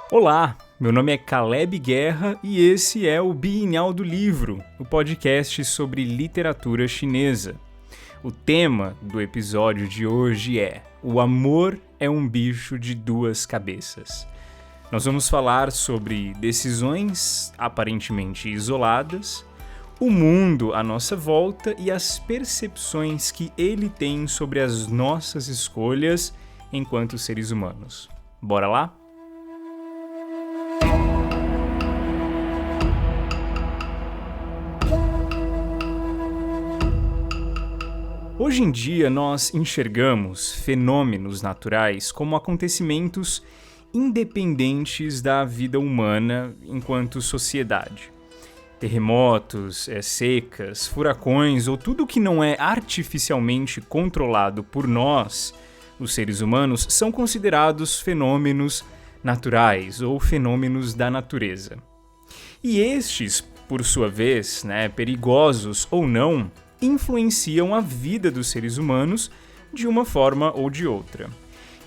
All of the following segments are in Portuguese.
Olá, meu nome é Caleb Guerra e esse é o Bienal do Livro, o podcast sobre literatura chinesa. O tema do episódio de hoje é O Amor é um Bicho de Duas Cabeças. Nós vamos falar sobre decisões aparentemente isoladas, o mundo à nossa volta e as percepções que ele tem sobre as nossas escolhas enquanto seres humanos. Bora lá? Hoje em dia, nós enxergamos fenômenos naturais como acontecimentos independentes da vida humana enquanto sociedade. Terremotos, secas, furacões ou tudo que não é artificialmente controlado por nós, os seres humanos, são considerados fenômenos naturais ou fenômenos da natureza. E estes, por sua vez, perigosos ou não, influenciam a vida dos seres humanos de uma forma ou de outra.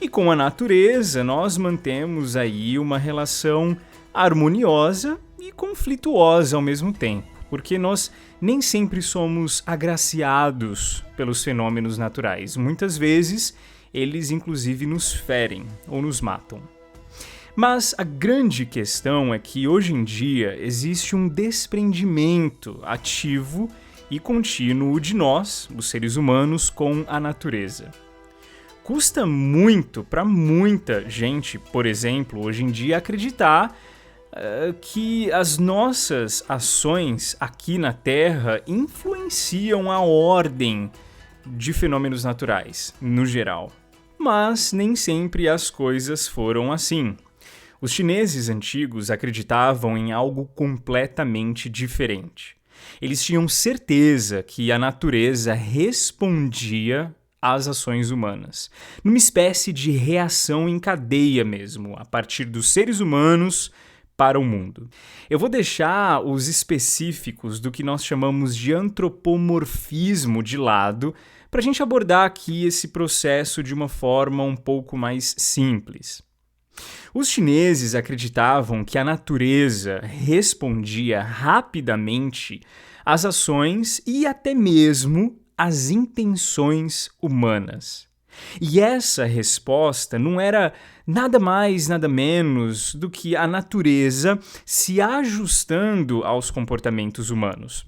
E com a natureza, nós mantemos aí uma relação harmoniosa e conflituosa ao mesmo tempo, porque nós nem sempre somos agraciados pelos fenômenos naturais. Muitas vezes, eles inclusive nos ferem ou nos matam. Mas a grande questão é que hoje em dia existe um desprendimento ativo e contínuo de nós, os seres humanos, com a natureza. Custa muito para muita gente, por exemplo, hoje em dia, acreditar que as nossas ações aqui na Terra influenciam a ordem de fenômenos naturais, no geral. Mas nem sempre as coisas foram assim. Os chineses antigos acreditavam em algo completamente diferente. Eles tinham certeza que a natureza respondia às ações humanas, numa espécie de reação em cadeia mesmo, a partir dos seres humanos para o mundo. Eu vou deixar os específicos do que nós chamamos de antropomorfismo de lado, para a gente abordar aqui esse processo de uma forma um pouco mais simples. Os chineses acreditavam que a natureza respondia rapidamente às ações e até mesmo às intenções humanas. E essa resposta não era nada mais, nada menos do que a natureza se ajustando aos comportamentos humanos.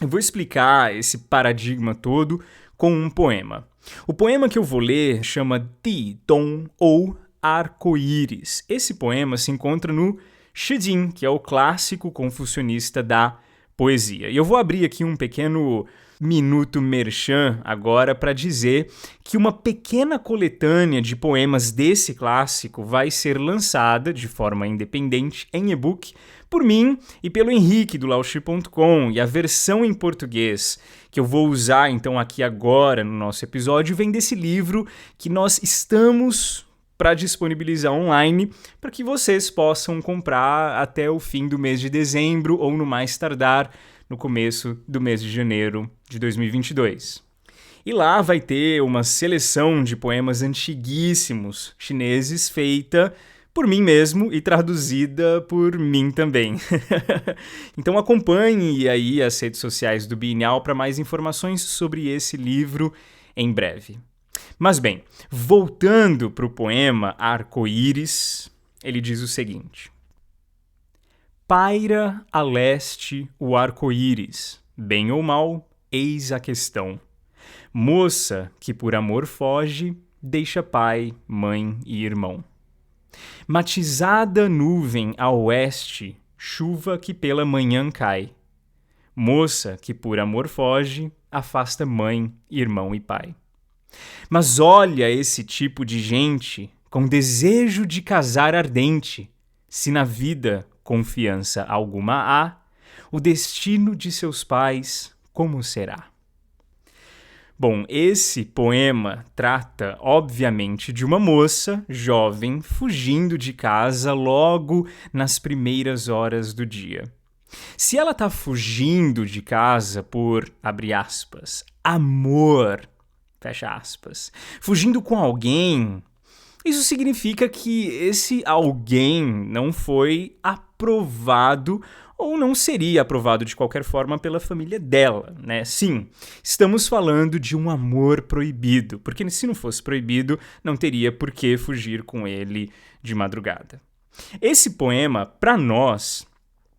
Eu vou explicar esse paradigma todo com um poema. O poema que eu vou ler chama Di Dong, ou Arco-Íris. Esse poema se encontra no Shijing, que é o clássico confucionista da poesia. E eu vou abrir aqui um pequeno minuto merchan agora para dizer que uma pequena coletânea de poemas desse clássico vai ser lançada de forma independente em e-book por mim e pelo Henrique do Laoshi.com, e a versão em português que eu vou usar então aqui agora no nosso episódio vem desse livro que nós estamos para disponibilizar online para que vocês possam comprar até o fim do mês de dezembro ou no mais tardar no começo do mês de janeiro de 2022. E lá vai ter uma seleção de poemas antiguíssimos chineses feita por mim mesmo e traduzida por mim também. Então acompanhe aí as redes sociais do Bienal para mais informações sobre esse livro em breve. Mas bem, voltando para o poema Arco-Íris, ele diz o seguinte: Paira a leste o arco-íris, bem ou mal, eis a questão. Moça que por amor foge, deixa pai, mãe e irmão. Matizada nuvem a oeste, chuva que pela manhã cai. Moça que por amor foge, afasta mãe, irmão e pai. Mas olha esse tipo de gente com desejo de casar ardente, se na vida confiança alguma há, o destino de seus pais como será? Bom, esse poema trata, obviamente, de uma moça jovem fugindo de casa logo nas primeiras horas do dia. Se ela está fugindo de casa por, abre aspas, amor, fecha aspas, fugindo com alguém, Isso significa que esse alguém não foi aprovado ou não seria aprovado de qualquer forma pela família dela, né? Sim, estamos falando de um amor proibido, porque se não fosse proibido, não teria por que fugir com ele de madrugada. Esse poema, para nós,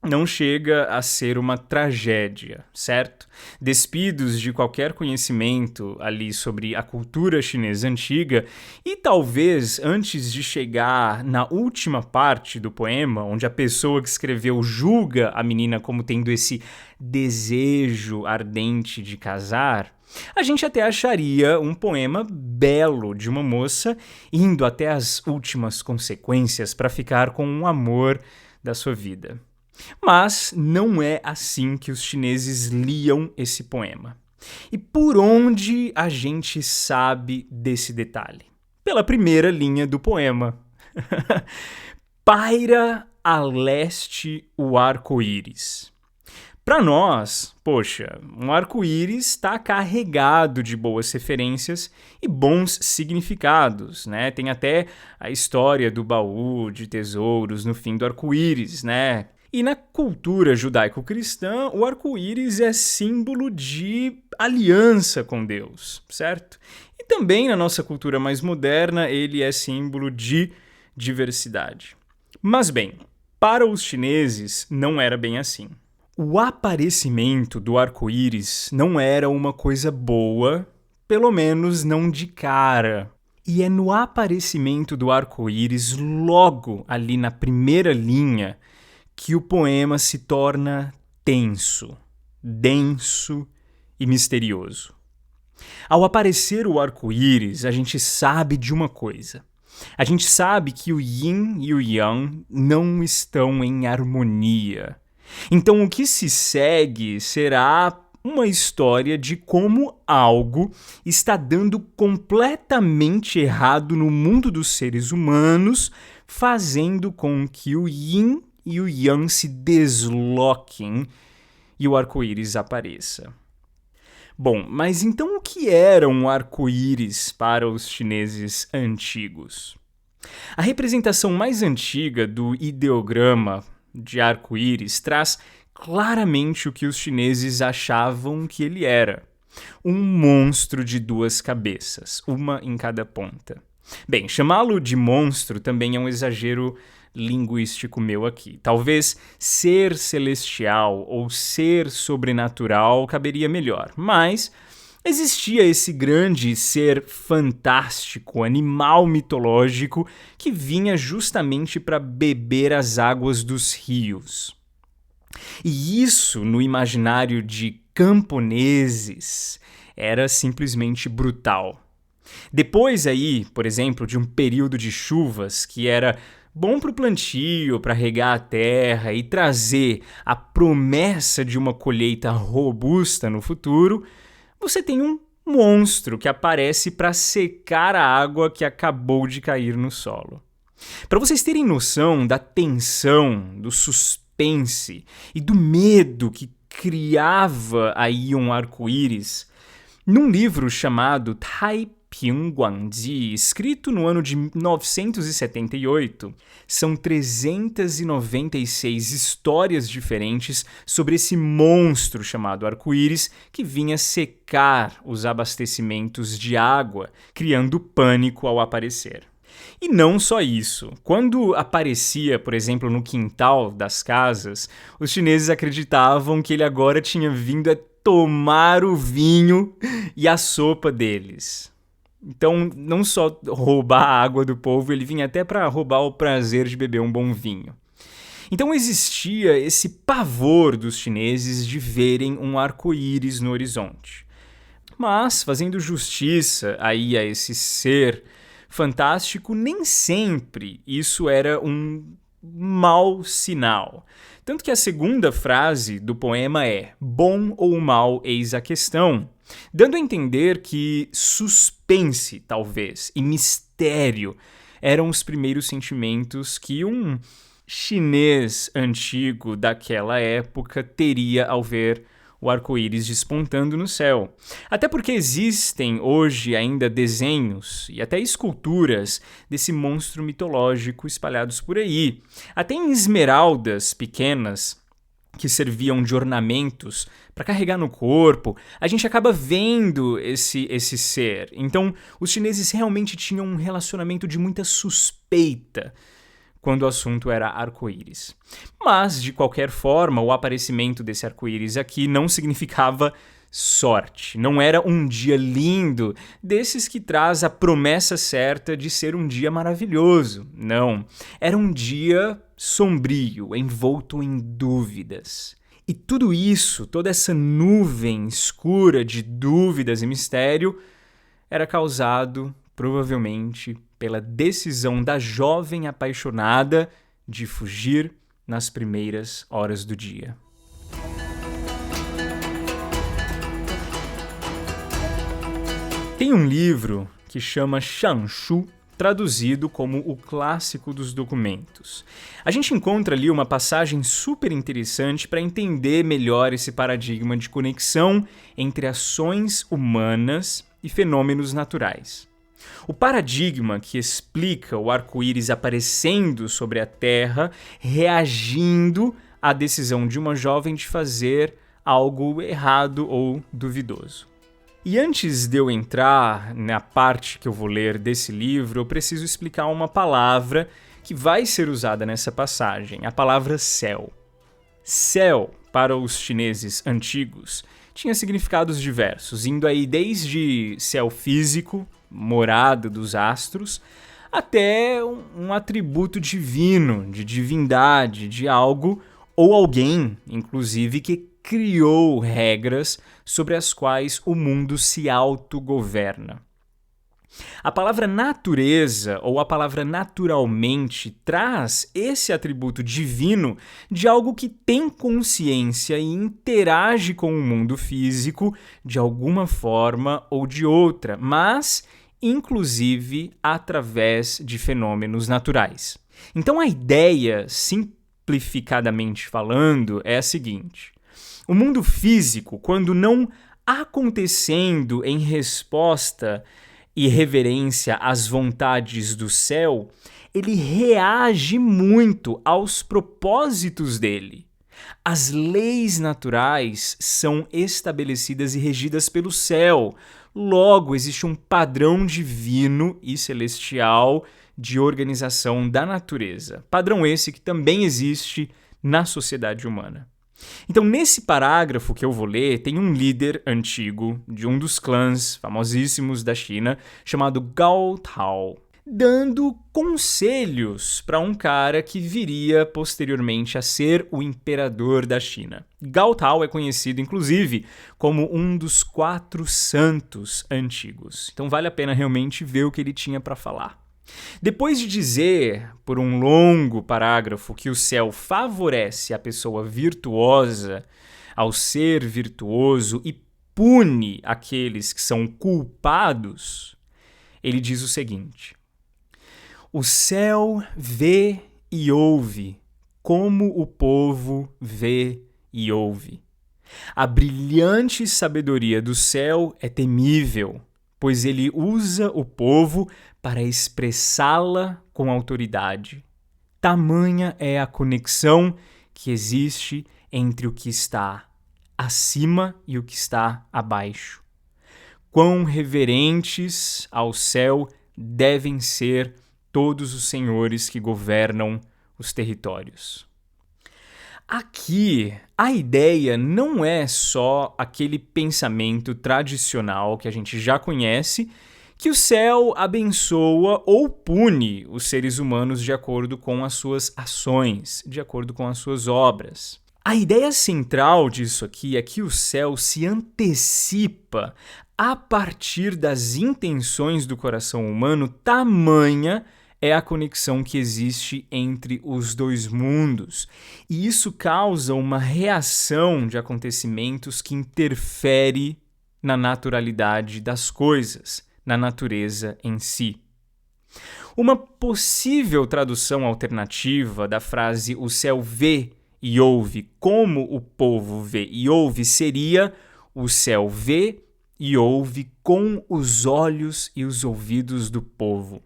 não chega a ser uma tragédia, certo? Despidos de qualquer conhecimento ali sobre a cultura chinesa antiga e talvez antes de chegar na última parte do poema, onde a pessoa que escreveu julga a menina como tendo esse desejo ardente de casar, a gente até acharia um poema belo de uma moça indo até as últimas consequências para ficar com um amor da sua vida. Mas não é assim que os chineses liam esse poema. E por onde a gente sabe desse detalhe? Pela primeira linha do poema. Paira a leste o arco-íris. Para nós, poxa, um arco-íris está carregado de boas referências e bons significados, né? Tem até a história do baú de tesouros no fim do arco-íris, né? E na cultura judaico-cristã, o arco-íris é símbolo de aliança com Deus, certo? E também na nossa cultura mais moderna, ele é símbolo de diversidade. Mas bem, para os chineses não era bem assim. O aparecimento do arco-íris não era uma coisa boa, pelo menos não de cara. E é no aparecimento do arco-íris, logo ali na primeira linha, que o poema se torna tenso, denso e misterioso. Ao aparecer o arco-íris, a gente sabe de uma coisa. A gente sabe que o yin e o yang não estão em harmonia. Então, o que se segue será uma história de como algo está dando completamente errado no mundo dos seres humanos, fazendo com que o yin e o yang se desloquem e o arco-íris apareça. Bom, mas então o que era um arco-íris para os chineses antigos? A representação mais antiga do ideograma de arco-íris traz claramente o que os chineses achavam que ele era. Um monstro de duas cabeças, uma em cada ponta. Bem, chamá-lo de monstro também é um exagero linguístico meu aqui. Talvez ser celestial ou ser sobrenatural caberia melhor, mas existia esse grande ser fantástico, animal mitológico, que vinha justamente para beber as águas dos rios. E isso, no imaginário de camponeses, era simplesmente brutal. Depois aí, por exemplo, de um período de chuvas que era bom para o plantio, para regar a terra e trazer a promessa de uma colheita robusta no futuro, você tem um monstro que aparece para secar a água que acabou de cair no solo. Para vocês terem noção da tensão, do suspense e do medo que criava aí um arco-íris, num livro chamado Taiping Guangji, escrito no ano de 978, são 396 histórias diferentes sobre esse monstro chamado arco-íris que vinha secar os abastecimentos de água, criando pânico ao aparecer. E não só isso. Quando aparecia, por exemplo, no quintal das casas, os chineses acreditavam que ele agora tinha vindo a tomar o vinho e a sopa deles. Então, não só roubar a água do povo, ele vinha até para roubar o prazer de beber um bom vinho. Então existia esse pavor dos chineses de verem um arco-íris no horizonte. Mas, fazendo justiça aí a esse ser fantástico, nem sempre isso era um mau sinal. Tanto que a segunda frase do poema é bom ou mal, eis a questão, dando a entender que suspense, talvez, e mistério eram os primeiros sentimentos que um chinês antigo daquela época teria ao ver o arco-íris despontando no céu. Até porque existem hoje ainda desenhos e até esculturas desse monstro mitológico espalhados por aí. Até em esmeraldas pequenas que serviam de ornamentos para carregar no corpo, a gente acaba vendo esse ser. Então, os chineses realmente tinham um relacionamento de muita suspeita quando o assunto era arco-íris. Mas, de qualquer forma, o aparecimento desse arco-íris aqui não significava sorte. Não era um dia lindo, desses que traz a promessa certa de ser um dia maravilhoso. Não. Era um dia sombrio, envolto em dúvidas. E tudo isso, toda essa nuvem escura de dúvidas e mistério, era causado, provavelmente, pela decisão da jovem apaixonada de fugir nas primeiras horas do dia. Tem um livro que chama Shanshu, traduzido como o clássico dos documentos. A gente encontra ali uma passagem super interessante para entender melhor esse paradigma de conexão entre ações humanas e fenômenos naturais. O paradigma que explica o arco-íris aparecendo sobre a Terra, reagindo à decisão de uma jovem de fazer algo errado ou duvidoso. E antes de eu entrar na parte que eu vou ler desse livro, eu preciso explicar uma palavra que vai ser usada nessa passagem, a palavra céu. Céu, para os chineses antigos, tinha significados diversos, indo aí desde céu físico, morada dos astros, até um atributo divino, de divindade, de algo ou alguém, inclusive, que criou regras sobre as quais o mundo se autogoverna. A palavra natureza, ou a palavra naturalmente, traz esse atributo divino de algo que tem consciência e interage com o mundo físico de alguma forma ou de outra, mas inclusive através de fenômenos naturais. Então a ideia, simplificadamente falando, é a seguinte: o mundo físico, quando não acontecendo em resposta e reverência às vontades do céu, ele reage muito aos propósitos dele. As leis naturais são estabelecidas e regidas pelo céu. Logo, existe um padrão divino e celestial de organização da natureza. Padrão esse que também existe na sociedade humana. Então, nesse parágrafo que eu vou ler, tem um líder antigo de um dos clãs famosíssimos da China, chamado Gao Tao, dando conselhos para um cara que viria posteriormente a ser o imperador da China. Gao Tao é conhecido, inclusive, como um dos 4 santos antigos. Então, vale a pena realmente ver o que ele tinha para falar. Depois de dizer, por um longo parágrafo, que o céu favorece a pessoa virtuosa ao ser virtuoso e pune aqueles que são culpados, ele diz o seguinte: o céu vê e ouve como o povo vê e ouve. A brilhante sabedoria do céu é temível, pois ele usa o povo para expressá-la com autoridade. Tamanha é a conexão que existe entre o que está acima e o que está abaixo. Quão reverentes ao céu devem ser todos os senhores que governam os territórios. Aqui, a ideia não é só aquele pensamento tradicional que a gente já conhece, que o céu abençoa ou pune os seres humanos de acordo com as suas ações, de acordo com as suas obras. A ideia central disso aqui é que o céu se antecipa a partir das intenções do coração humano, tamanha é a conexão que existe entre os dois mundos. E isso causa uma reação de acontecimentos que interfere na naturalidade das coisas, na natureza em si. Uma possível tradução alternativa da frase "o céu vê e ouve como o povo vê e ouve seria: o céu vê e ouve com os olhos e os ouvidos do povo.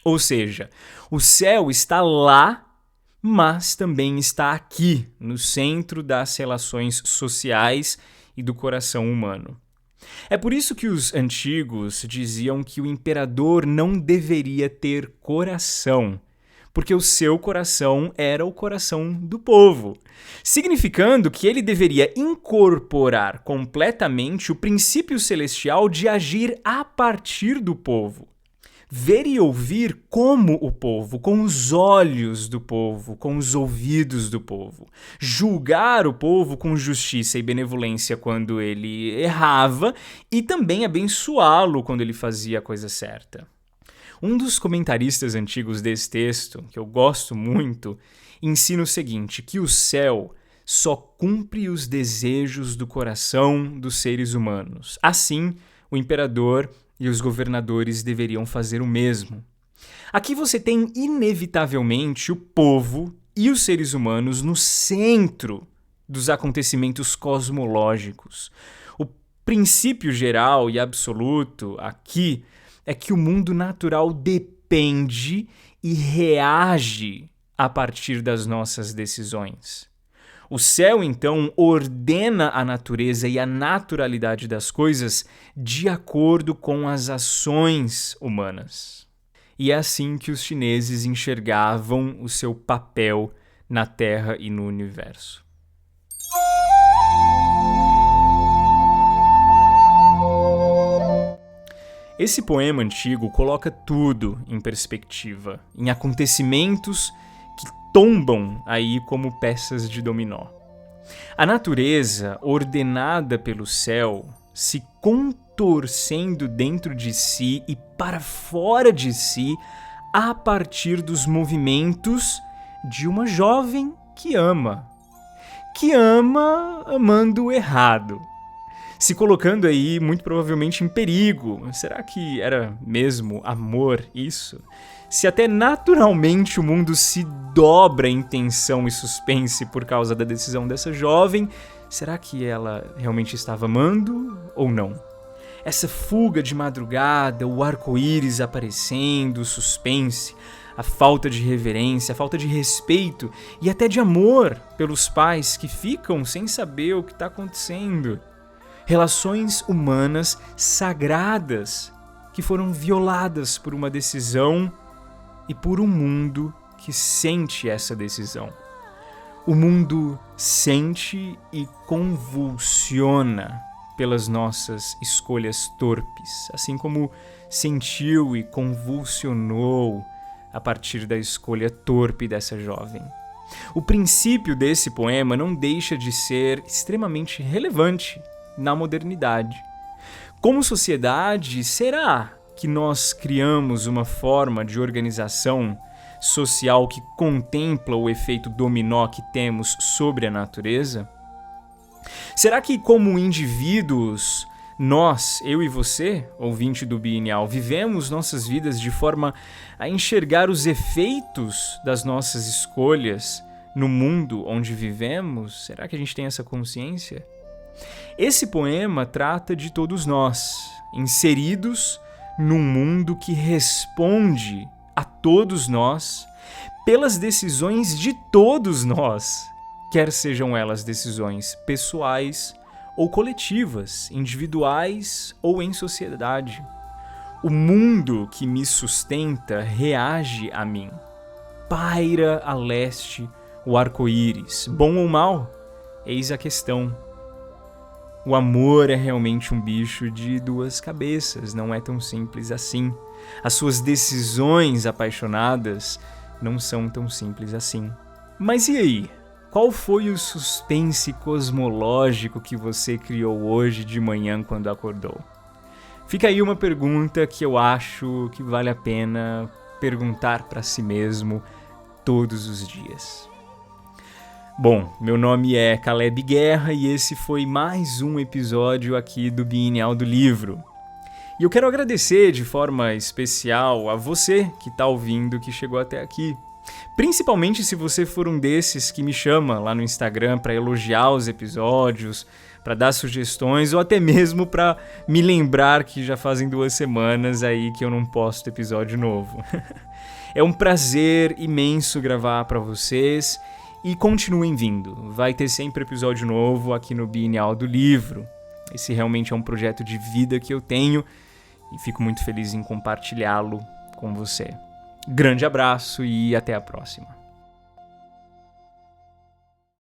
Ou seja, o céu está lá, mas também está aqui, no centro das relações sociais e do coração humano. É por isso que os antigos diziam que o imperador não deveria ter coração, porque o seu coração era o coração do povo, significando que ele deveria incorporar completamente o princípio celestial de agir a partir do povo. Ver e ouvir como o povo, com os olhos do povo, com os ouvidos do povo. Julgar o povo com justiça e benevolência quando ele errava e também abençoá-lo quando ele fazia a coisa certa. Um dos comentaristas antigos desse texto, que eu gosto muito, ensina o seguinte, que o céu só cumpre os desejos do coração dos seres humanos. Assim, o imperador e os governadores deveriam fazer o mesmo. Aqui você tem inevitavelmente o povo e os seres humanos no centro dos acontecimentos cosmológicos. O princípio geral e absoluto aqui é que o mundo natural depende e reage a partir das nossas decisões. O céu, então, ordena a natureza e a naturalidade das coisas de acordo com as ações humanas. E é assim que os chineses enxergavam o seu papel na Terra e no universo. Esse poema antigo coloca tudo em perspectiva, em acontecimentos que tombam aí como peças de dominó. A natureza, ordenada pelo céu, se contorcendo dentro de si e para fora de si a partir dos movimentos de uma jovem que ama amando errado, se colocando aí muito provavelmente em perigo. Será que era mesmo amor isso? Se até naturalmente o mundo se dobra em tensão e suspense por causa da decisão dessa jovem, será que ela realmente estava amando ou não? Essa fuga de madrugada, o arco-íris aparecendo, o suspense, a falta de reverência, a falta de respeito e até de amor pelos pais que ficam sem saber o que está acontecendo. Relações humanas sagradas que foram violadas por uma decisão e por um mundo que sente essa decisão. O mundo sente e convulsiona pelas nossas escolhas torpes, assim como sentiu e convulsionou a partir da escolha torpe dessa jovem. O princípio desse poema não deixa de ser extremamente relevante na modernidade. Como sociedade, será que nós criamos uma forma de organização social que contempla o efeito dominó que temos sobre a natureza? Será que, como indivíduos, nós, eu e você, ouvinte do Bienial, vivemos nossas vidas de forma a enxergar os efeitos das nossas escolhas no mundo onde vivemos? Será que a gente tem essa consciência? Esse poema trata de todos nós, inseridos num mundo que responde a todos nós pelas decisões de todos nós, quer sejam elas decisões pessoais ou coletivas, individuais ou em sociedade. O mundo que me sustenta reage a mim. Paira a leste o arco-íris, bom ou mal? Eis a questão. O amor é realmente um bicho de duas cabeças, não é tão simples assim. As suas decisões apaixonadas não são tão simples assim. Mas e aí? Qual foi o suspense cosmológico que você criou hoje de manhã quando acordou? Fica aí uma pergunta que eu acho que vale a pena perguntar para si mesmo todos os dias. Bom, meu nome é Caleb Guerra e esse foi mais um episódio aqui do Bienial do Livro. E eu quero agradecer de forma especial a você que está ouvindo, que chegou até aqui. Principalmente se você for um desses que me chama lá no Instagram para elogiar os episódios, para dar sugestões ou até mesmo para me lembrar que já fazem 2 semanas aí que eu não posto episódio novo. É um prazer imenso gravar para vocês e continuem vindo. Vai ter sempre episódio novo aqui no Bienal do Livro. Esse realmente é um projeto de vida que eu tenho e fico muito feliz em compartilhá-lo com você. Grande abraço e até a próxima.